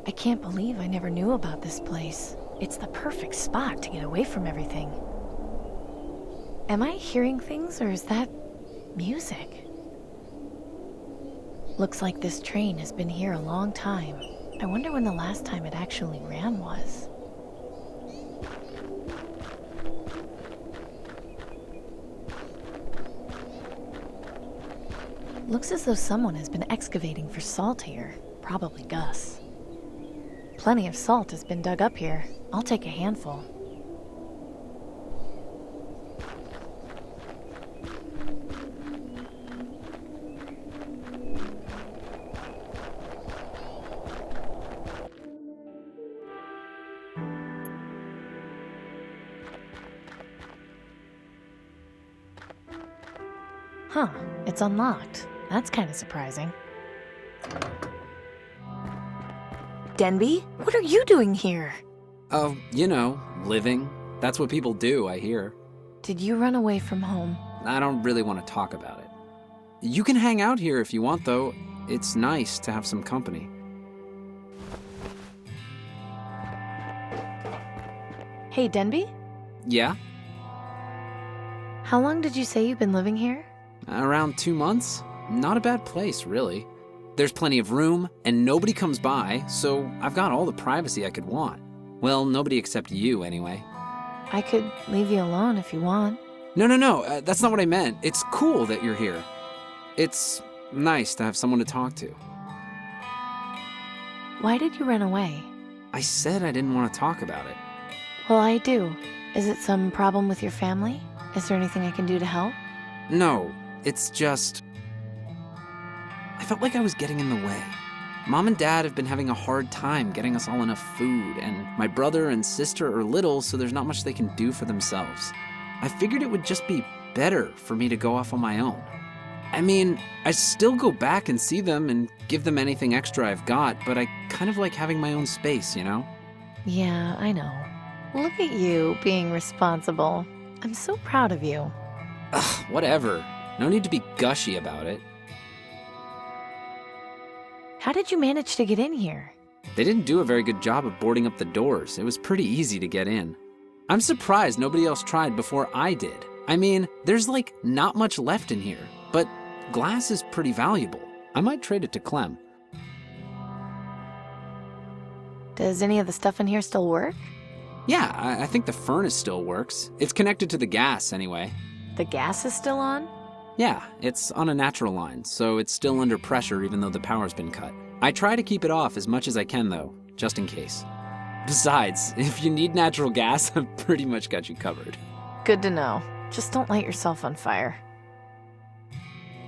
I can't believe I never knew about this place. It's the perfect spot to get away from everything. Am I hearing things, or is that music? Looks like this train has been here a long time. I wonder when the last time it actually ran was. Looks as though someone has been excavating for salt here. Probably Gus. Plenty of salt has been dug up here. I'll take a handful. Huh, it's unlocked. That's kind of surprising. Denby, what are you doing here? Oh, living. That's what people do, I hear. Did you run away from home? I don't really want to talk about it. You can hang out here if you want, though. It's nice to have some company. Hey, Denby? Yeah? How long did you say you've been living here? Around 2 months. Not a bad place, really. There's plenty of room, and nobody comes by, so I've got all the privacy I could want. Well, nobody except you, anyway. I could leave you alone if you want. No, that's not what I meant. It's cool that you're here. It's nice to have someone to talk to. Why did you run away? I said I didn't want to talk about it. Well, I do. Is it some problem with your family? Is there anything I can do to help? No, it's just... I felt like I was getting in the way. Mom and Dad have been having a hard time getting us all enough food, and my brother and sister are little, so there's not much they can do for themselves. I figured it would just be better for me to go off on my own. I mean, I still go back and see them and give them anything extra I've got, but I kind of like having my own space, you know? Yeah, I know. Look at you being responsible. I'm so proud of you. Ugh, whatever. No need to be gushy about it. How did you manage to get in here? They didn't do a very good job of boarding up the doors. It was pretty easy to get in. I'm surprised nobody else tried before I did. I mean, there's like not much left in here, but glass is pretty valuable. I might trade it to Clem. Does any of the stuff in here still work? Yeah, I think the furnace still works. It's connected to the gas anyway. The gas is still on? Yeah, it's on a natural line, so it's still under pressure even though the power's been cut. I try to keep it off as much as I can though, just in case. Besides, if you need natural gas, I've pretty much got you covered. Good to know. Just don't light yourself on fire.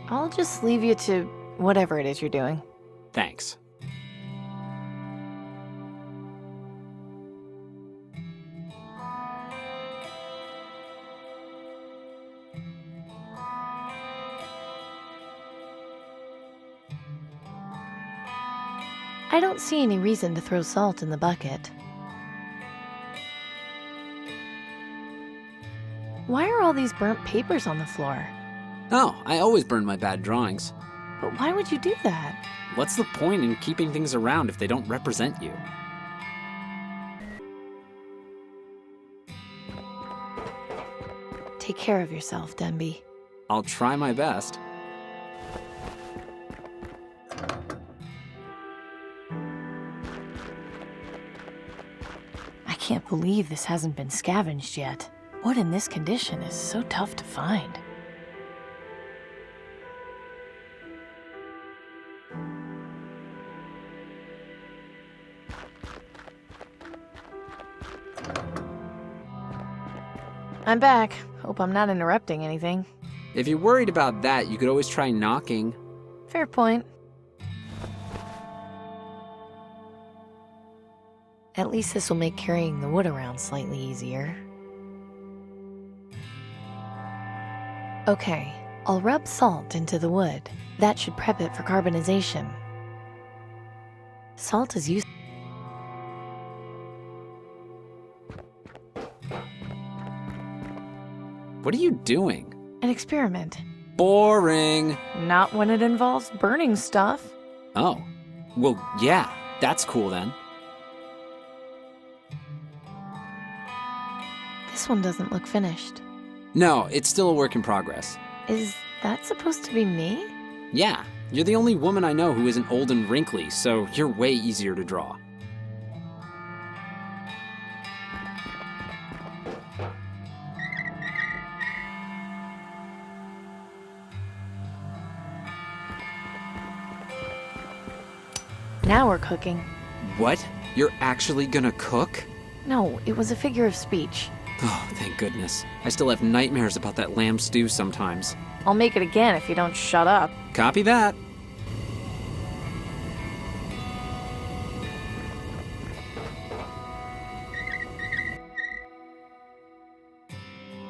I'll just leave you to whatever it is you're doing. Thanks. I don't see any reason to throw salt in the bucket. Why are all these burnt papers on the floor? Oh, I always burn my bad drawings. But why would you do that? What's the point in keeping things around if they don't represent you? Take care of yourself, Denby. I'll try my best. I can't believe this hasn't been scavenged yet. Wood in this condition is so tough to find. I'm back. Hope I'm not interrupting anything. If you're worried about that, you could always try knocking. Fair point. At least this will make carrying the wood around slightly easier. Okay, I'll rub salt into the wood. That should prep it for carbonization. Salt is used. What are you doing? An experiment. Boring. Not when it involves burning stuff. Oh. Well, yeah, that's cool then. This one doesn't look finished. No, it's still a work in progress. Is that supposed to be me? Yeah, you're the only woman I know who isn't old and wrinkly, so you're way easier to draw. Now we're cooking. What? You're actually gonna cook? No, it was a figure of speech. Oh, thank goodness. I still have nightmares about that lamb stew sometimes. I'll make it again if you don't shut up. Copy that.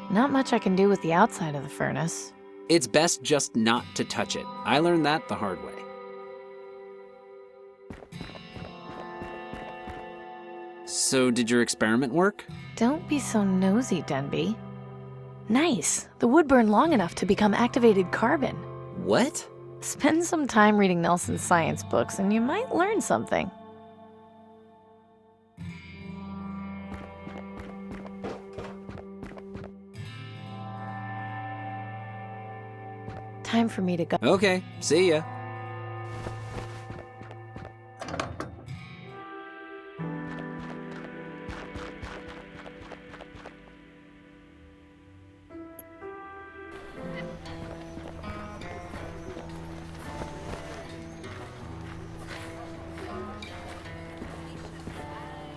Not much I can do with the outside of the furnace. It's best just not to touch it. I learned that the hard way. So, did your experiment work? Don't be so nosy, Denby. Nice. The wood burned long enough to become activated carbon. What? Spend some time reading Nelson's science books and you might learn something. Time for me to go. Okay, see ya.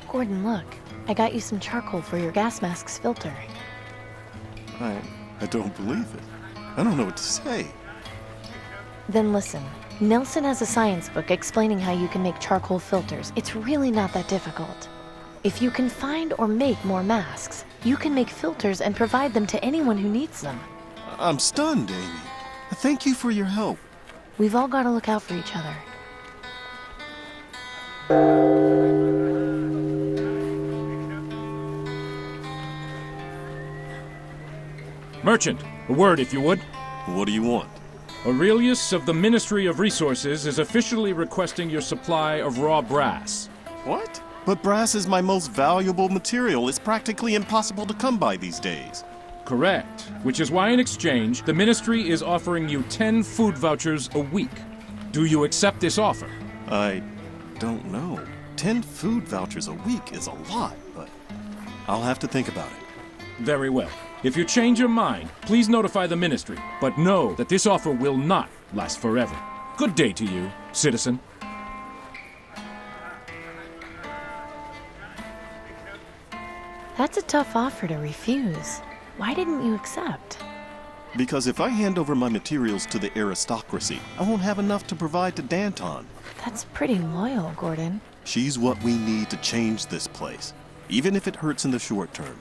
Gordon, look. I got you some charcoal for your gas mask's filter. I don't believe it. I don't know what to say. Then listen. Nelson has a science book explaining how you can make charcoal filters. It's really not that difficult. If you can find or make more masks, you can make filters and provide them to anyone who needs them. I'm stunned, Amy. Thank you for your help. We've all got to look out for each other. Merchant, a word if you would. What do you want? Aurelius of the Ministry of Resources is officially requesting your supply of raw brass. What? But brass is my most valuable material. It's practically impossible to come by these days. Correct. Which is why in exchange, the Ministry is offering you 10 food vouchers a week. Do you accept this offer? I don't know. 10 food vouchers a week is a lot, but I'll have to think about it. Very well. If you change your mind, please notify the Ministry, but know that this offer will not last forever. Good day to you, citizen. That's a tough offer to refuse. Why didn't you accept? Because if I hand over my materials to the aristocracy, I won't have enough to provide to Danton. That's pretty loyal, Gordon. She's what we need to change this place, even if it hurts in the short term.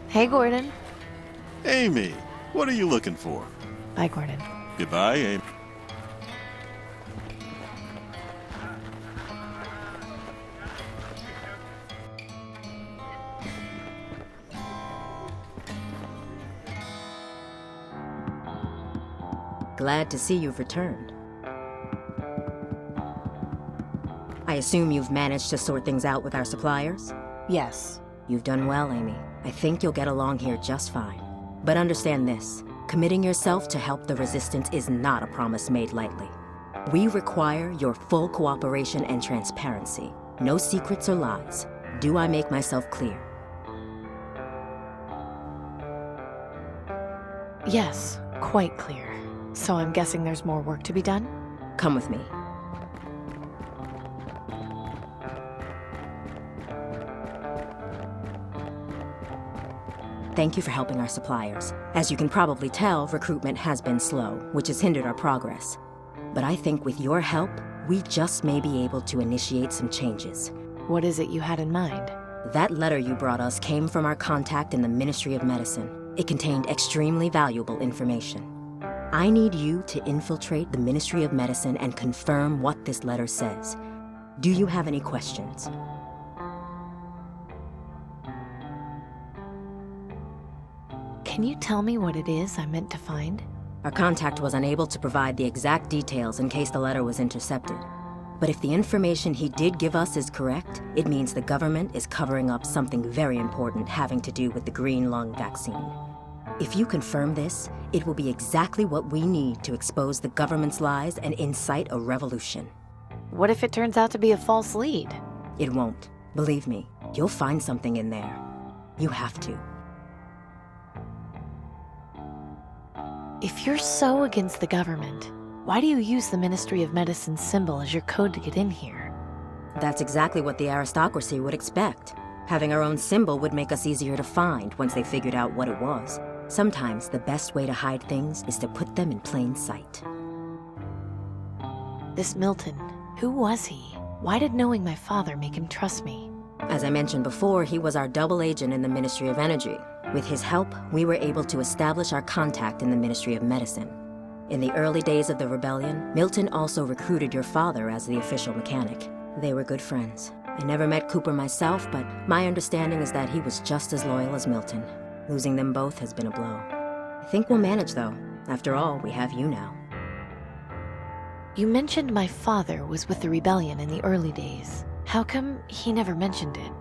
Hey, Gordon. Amy, what are you looking for? Bye, Gordon. Goodbye, Amy. Glad to see you've returned. I assume you've managed to sort things out with our suppliers? Yes. You've done well, Amy. I think you'll get along here just fine. But understand this, committing yourself to help the Resistance is not a promise made lightly. We require your full cooperation and transparency. No secrets or lies. Do I make myself clear? Yes, quite clear. So I'm guessing there's more work to be done? Come with me. Thank you for helping our suppliers. As you can probably tell, recruitment has been slow, which has hindered our progress. But I think with your help, we just may be able to initiate some changes. What is it you had in mind? That letter you brought us came from our contact in the Ministry of Medicine. It contained extremely valuable information. I need you to infiltrate the Ministry of Medicine and confirm what this letter says. Do you have any questions? Can you tell me what it is I meant to find? Our contact was unable to provide the exact details in case the letter was intercepted. But if the information he did give us is correct, it means the government is covering up something very important having to do with the green lung vaccine. If you confirm this, it will be exactly what we need to expose the government's lies and incite a revolution. What if it turns out to be a false lead? It won't. Believe me, you'll find something in there. You have to. If you're so against the government, why do you use the Ministry of Medicine's symbol as your code to get in here? That's exactly what the aristocracy would expect. Having our own symbol would make us easier to find once they figured out what it was. Sometimes the best way to hide things is to put them in plain sight. This Milton, who was he? Why did knowing my father make him trust me? As I mentioned before, he was our double agent in the Ministry of Energy. With his help, we were able to establish our contact in the Ministry of Medicine. In the early days of the rebellion, Milton also recruited your father as the official mechanic. They were good friends. I never met Cooper myself, but my understanding is that he was just as loyal as Milton. Losing them both has been a blow. I think we'll manage, though. After all, we have you now. You mentioned my father was with the rebellion in the early days. How come he never mentioned it?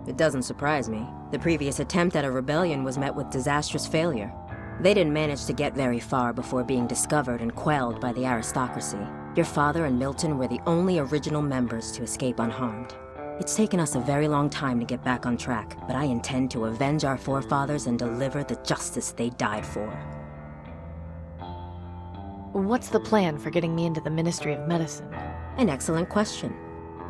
It doesn't surprise me. The previous attempt at a rebellion was met with disastrous failure. They didn't manage to get very far before being discovered and quelled by the aristocracy. Your father and Milton were the only original members to escape unharmed. It's taken us a very long time to get back on track, but I intend to avenge our forefathers and deliver the justice they died for. What's the plan for getting me into the Ministry of Medicine? An excellent question.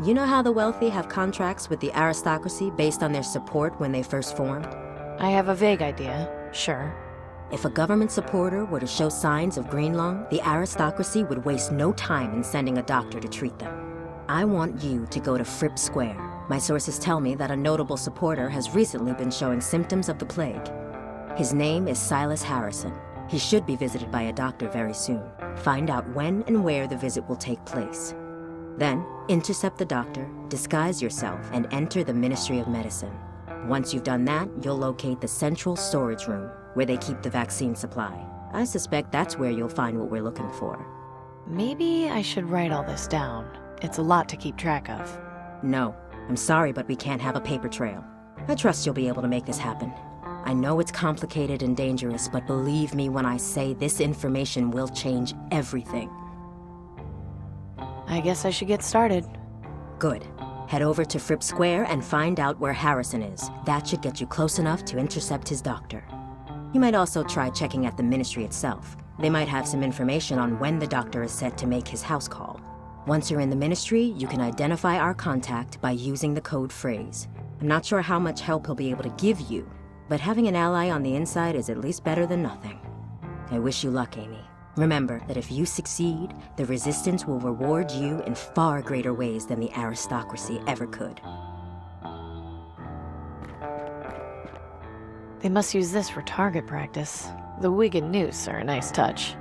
You know how the wealthy have contracts with the aristocracy based on their support when they first formed? I have a vague idea, sure. If a government supporter were to show signs of green lung, the aristocracy would waste no time in sending a doctor to treat them. I want you to go to Fripp Square. My sources tell me that a notable supporter has recently been showing symptoms of the plague. His name is Silas Harrison. He should be visited by a doctor very soon. Find out when and where the visit will take place. Then, intercept the doctor, disguise yourself, and enter the Ministry of Medicine. Once you've done that, you'll locate the central storage room, where they keep the vaccine supply. I suspect that's where you'll find what we're looking for. Maybe I should write all this down. It's a lot to keep track of. No, I'm sorry, but we can't have a paper trail. I trust you'll be able to make this happen. I know it's complicated and dangerous, but believe me when I say this information will change everything. I guess I should get started. Good. Head over to Fripp Square and find out where Harrison is. That should get you close enough to intercept his doctor. You might also try checking at the ministry itself. They might have some information on when the doctor is set to make his house call. Once you're in the ministry, you can identify our contact by using the code phrase. I'm not sure how much help he'll be able to give you, but having an ally on the inside is at least better than nothing. I wish you luck, Amy. Remember that if you succeed, the Resistance will reward you in far greater ways than the aristocracy ever could. They must use this for target practice. The wig and noose are a nice touch.